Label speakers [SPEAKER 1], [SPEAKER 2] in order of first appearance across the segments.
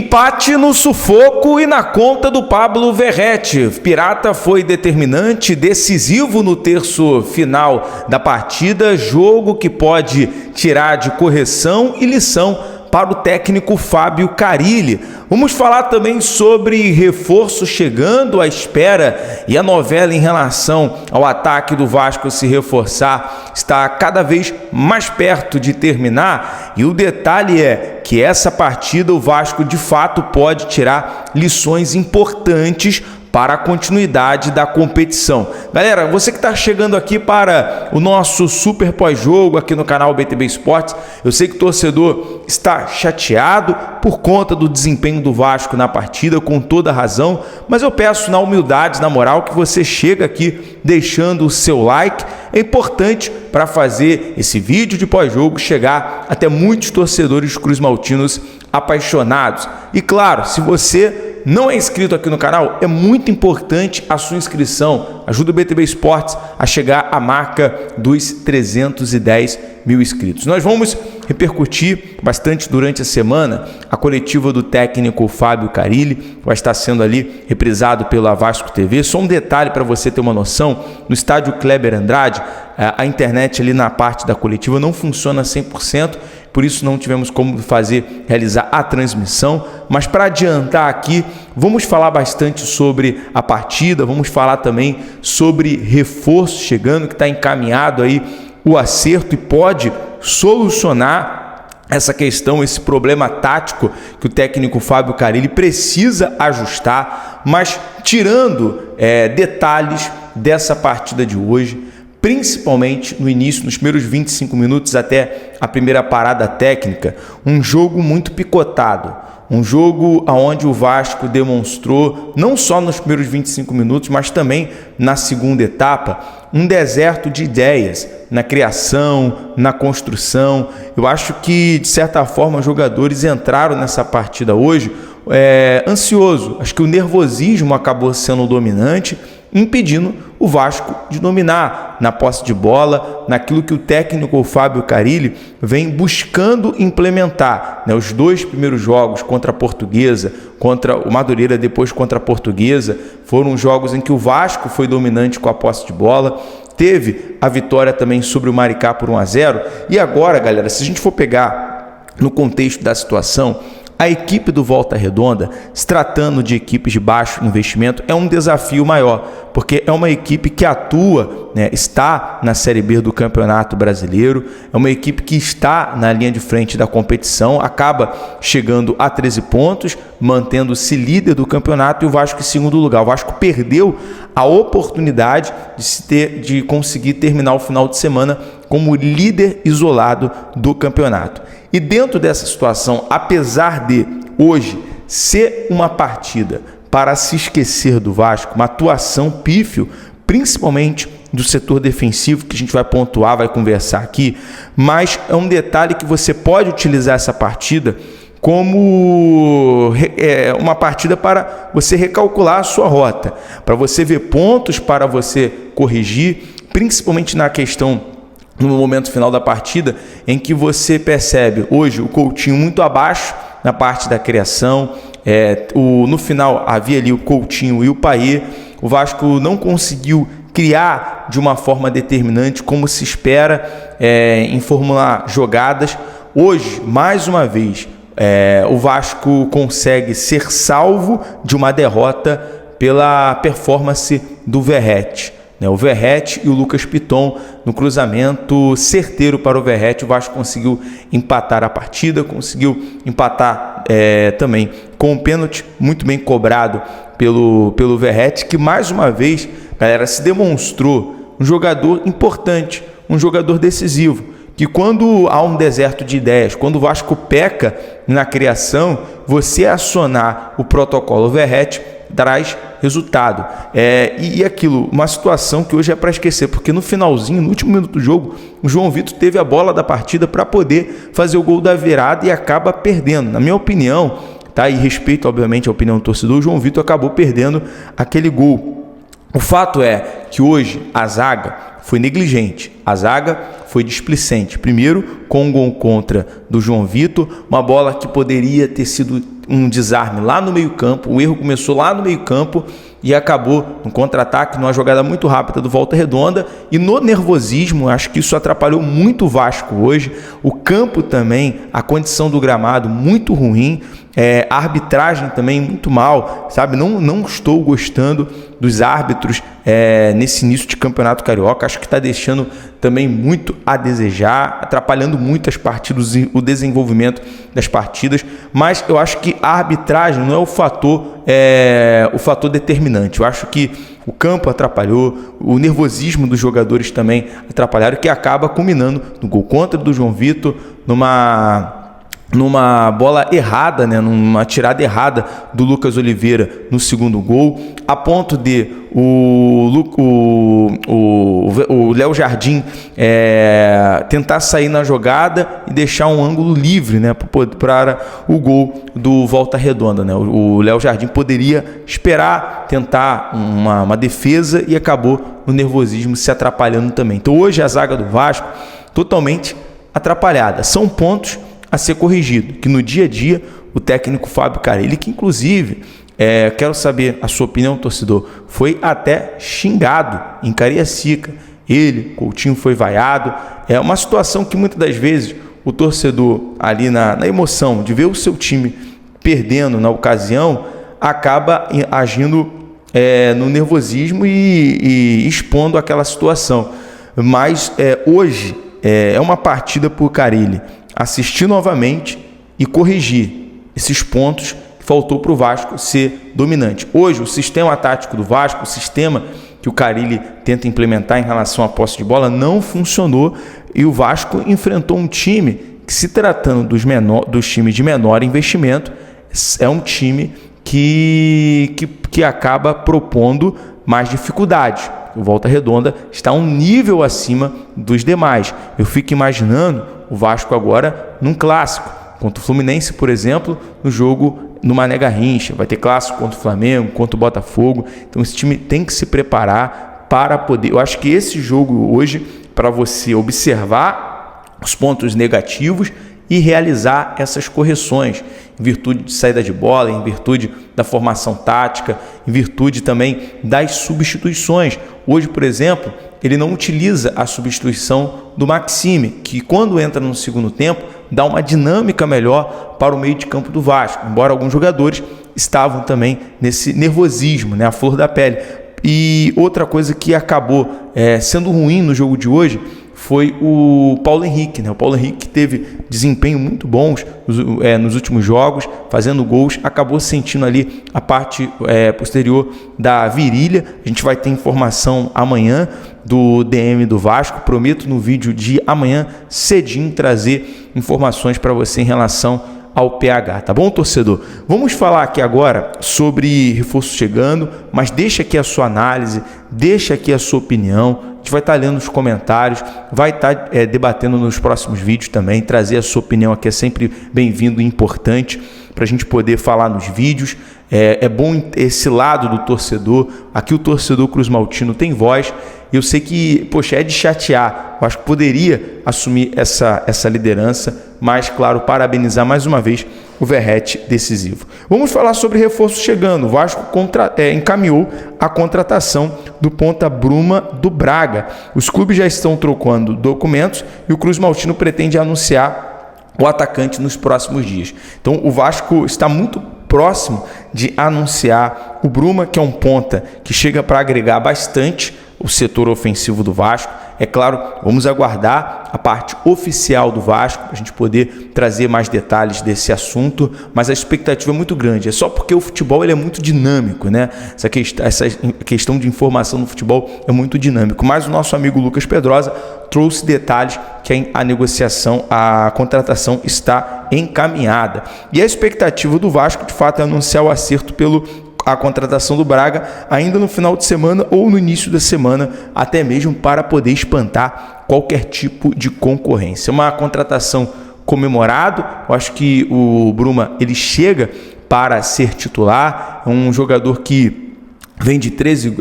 [SPEAKER 1] Empate no sufoco e na conta do Pablo Verrete. Pirata foi determinante, decisivo no terço final da partida, jogo que pode tirar de correção e lição para o técnico Fábio Carille. Vamos falar também sobre reforço chegando à espera e a novela em relação ao ataque do Vasco se reforçar está cada vez mais perto de terminar, e o detalhe é que essa partida o Vasco de fato pode tirar lições importantes para a continuidade da competição. Galera, você que está chegando aqui para o nosso super pós-jogo aqui no canal BTB Esportes, eu sei que o torcedor está chateado por conta do desempenho do Vasco na partida, com toda razão, mas eu peço na humildade, na moral, que você chega aqui deixando o seu like. É importante para fazer esse vídeo de pós-jogo chegar até muitos torcedores cruzmaltinos apaixonados. E claro, se você não é inscrito aqui no canal, é muito importante a sua inscrição. Ajuda o BTB Esportes a chegar à marca dos 310 mil inscritos. Nós vamos repercutir bastante durante a semana a coletiva do técnico Fábio Carille, vai estar sendo ali reprisado pela Vasco TV. Só um detalhe para você ter uma noção: no estádio Kleber Andrade, a internet ali na parte da coletiva não funciona 100%, por isso não tivemos como realizar a transmissão. Mas para adiantar aqui, vamos falar bastante sobre a partida, vamos falar também sobre reforço chegando, que está encaminhado aí o acerto e pode solucionar essa questão, esse problema tático que o técnico Fábio Carille precisa ajustar. Mas tirando detalhes dessa partida de hoje, principalmente no início, nos primeiros 25 minutos até a primeira parada técnica, um jogo muito picotado, um jogo onde o Vasco demonstrou, não só nos primeiros 25 minutos, mas também na segunda etapa, um deserto de ideias na criação, na construção. Eu acho que, de certa forma, os jogadores entraram nessa partida hoje ansioso. Acho que o nervosismo acabou sendo dominante, impedindo o Vasco de dominar na posse de bola, naquilo que o técnico Fábio Carille vem buscando implementar. Os dois primeiros jogos contra a Portuguesa, contra o Madureira, depois contra a Portuguesa, foram jogos em que o Vasco foi dominante com a posse de bola. Teve a vitória também sobre o Maricá por 1-0. E agora, galera, se a gente for pegar no contexto da situação, a equipe do Volta Redonda, se tratando de equipes de baixo investimento, é um desafio maior, porque é uma equipe que atua, está na Série B do Campeonato Brasileiro, é uma equipe que está na linha de frente da competição, acaba chegando a 13 pontos, mantendo-se líder do campeonato, e o Vasco em segundo lugar. O Vasco perdeu a oportunidade de conseguir terminar o final de semana como líder isolado do campeonato. E dentro dessa situação, apesar de hoje ser uma partida para se esquecer do Vasco, uma atuação pífio, principalmente do setor defensivo, que a gente vai pontuar, vai conversar aqui, mas é um detalhe que você pode utilizar essa partida como uma partida para você recalcular a sua rota, para você ver pontos para você corrigir, principalmente na questão no momento final da partida, em que você percebe hoje o Coutinho muito abaixo na parte da criação. No final havia ali o Coutinho e o Payet. O Vasco não conseguiu criar de uma forma determinante, como se espera, em formular jogadas. Hoje, mais uma vez, o Vasco consegue ser salvo de uma derrota pela performance do Verrete. O Verrete e o Lucas Piton, no cruzamento certeiro para o Verrete, o Vasco conseguiu empatar a partida, conseguiu empatar também com um pênalti muito bem cobrado pelo Verrete, que mais uma vez, galera, se demonstrou um jogador importante, um jogador decisivo, que quando há um deserto de ideias, quando o Vasco peca na criação, você acionar o protocolo Verrete traz resultado. E aquilo, uma situação que hoje é para esquecer, porque no finalzinho, no último minuto do jogo, o João Vitor teve a bola da partida para poder fazer o gol da virada e acaba perdendo. Na minha opinião, e respeito obviamente a opinião do torcedor, o João Vitor acabou perdendo aquele gol. O fato é que hoje a zaga foi negligente, a zaga foi displicente. Primeiro, com um gol contra do João Vitor, uma bola que poderia ter sido um desarme lá no meio-campo, o erro começou lá no meio-campo e acabou no contra-ataque, numa jogada muito rápida do Volta Redonda, e no nervosismo, acho que isso atrapalhou muito o Vasco hoje. O campo também, a condição do gramado muito ruim, a arbitragem também muito mal, sabe? Não estou gostando dos árbitros nesse início de campeonato carioca. Acho que está deixando também muito a desejar, atrapalhando muito as partidas, o desenvolvimento das partidas. Mas eu acho que a arbitragem não é o fator determinante. Eu acho que o campo atrapalhou, o nervosismo dos jogadores também atrapalharam, que acaba culminando no gol contra do João Vitor, numa bola errada, né, numa tirada errada do Lucas Oliveira no segundo gol, a ponto de o Léo Jardim tentar sair na jogada e deixar um ângulo livre, né, para o gol do Volta Redonda, né? O Léo Jardim poderia esperar, tentar uma defesa e acabou no nervosismo se atrapalhando também. Então hoje a zaga do Vasco totalmente atrapalhada. São pontos a ser corrigido, que no dia a dia o técnico Fábio Carille, que inclusive, quero saber a sua opinião, torcedor, foi até xingado em Cariacica. Ele, Coutinho, foi vaiado. É uma situação que muitas das vezes o torcedor ali na emoção de ver o seu time perdendo na ocasião, acaba agindo no nervosismo e expondo aquela situação. Mas hoje é uma partida por Carille assistir novamente e corrigir esses pontos que faltou para o Vasco ser dominante. Hoje, o sistema tático do Vasco, o sistema que o Carille tenta implementar em relação à posse de bola, não funcionou, e o Vasco enfrentou um time que, se tratando dos times de menor investimento, é um time que acaba propondo mais dificuldades. O Volta Redonda está um nível acima dos demais. Eu fico imaginando o Vasco agora num clássico, contra o Fluminense, por exemplo, no jogo no Mané Garrincha. Vai ter clássico contra o Flamengo, contra o Botafogo. Então esse time tem que se preparar para poder... Eu acho que esse jogo hoje, para você observar os pontos negativos e realizar essas correções, em virtude de saída de bola, em virtude da formação tática, em virtude também das substituições. Hoje, por exemplo, ele não utiliza a substituição do Maxime, que quando entra no segundo tempo, dá uma dinâmica melhor para o meio de campo do Vasco, embora alguns jogadores estavam também nesse nervosismo, né, a flor da pele. E outra coisa que acabou sendo ruim no jogo de hoje foi o Paulo Henrique, né? O Paulo Henrique teve desempenho muito bons nos últimos jogos, fazendo gols, acabou sentindo ali a parte posterior da virilha. A gente vai ter informação amanhã do DM do Vasco. Prometo no vídeo de amanhã cedinho trazer informações para você em relação ao PH, tá bom, torcedor? Vamos falar aqui agora sobre reforço chegando, mas deixa aqui a sua análise, deixa aqui a sua opinião. A gente vai estar lendo os comentários, vai estar debatendo nos próximos vídeos também. Trazer a sua opinião aqui é sempre bem-vindo e importante para a gente poder falar nos vídeos. É bom esse lado do torcedor. Aqui o torcedor Cruz Maltino tem voz. Eu sei que, poxa, é de chatear. Eu acho que poderia assumir essa liderança, mas, claro, parabenizar mais uma vez o Verratti decisivo. Vamos falar sobre reforço chegando. O Vasco encaminhou a contratação do ponta Bruma do Braga. Os clubes já estão trocando documentos e o Cruz Maltino pretende anunciar o atacante nos próximos dias. Então, o Vasco está muito próximo de anunciar o Bruma, que é um ponta que chega para agregar bastante o setor ofensivo do Vasco. É claro, vamos aguardar a parte oficial do Vasco para a gente poder trazer mais detalhes desse assunto, mas a expectativa é muito grande. É só porque o futebol ele é muito dinâmico, né? Essa questão de informação no futebol é muito dinâmico. Mas o nosso amigo Lucas Pedrosa trouxe detalhes que a negociação, a contratação está encaminhada. E a expectativa do Vasco, de fato, é anunciar o acerto a contratação do Braga ainda no final de semana ou no início da semana, até mesmo para poder espantar qualquer tipo de concorrência. Uma contratação comemorado. Eu acho que o Bruma ele chega para ser titular, é um jogador que vem de 13,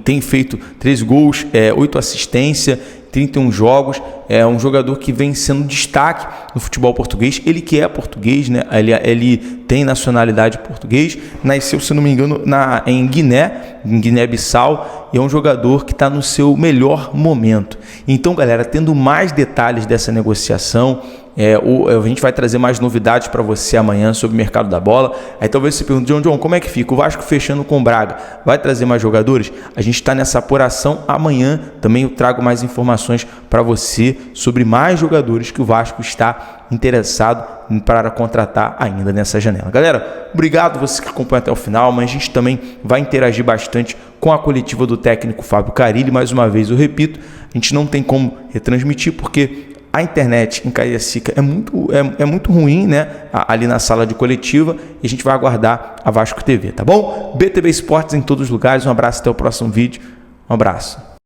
[SPEAKER 1] tem feito 13 gols, 8 assistências, 31 jogos, é um jogador que vem sendo destaque no futebol português. Ele que é português, né? Ele tem nacionalidade português, nasceu, se não me engano, em Guiné-Bissau, e é um jogador que está no seu melhor momento. Então, galera, tendo mais detalhes dessa negociação, a gente vai trazer mais novidades para você amanhã sobre o mercado da bola. Aí talvez você pergunte, John, como é que fica? O Vasco fechando com o Braga, vai trazer mais jogadores? A gente está nessa apuração. Amanhã também eu trago mais informações para você sobre mais jogadores que o Vasco está interessado para contratar ainda nessa janela. Galera, obrigado você que acompanha até o final, mas a gente também vai interagir bastante com a coletiva do técnico Fábio Carille. Mais uma vez eu repito, a gente não tem como retransmitir porque a internet em Cariacica é muito ruim, né? Ali na sala de coletiva, e a gente vai aguardar a Vasco TV, tá bom? BTB Esportes em todos os lugares. Um abraço, até o próximo vídeo. Um abraço.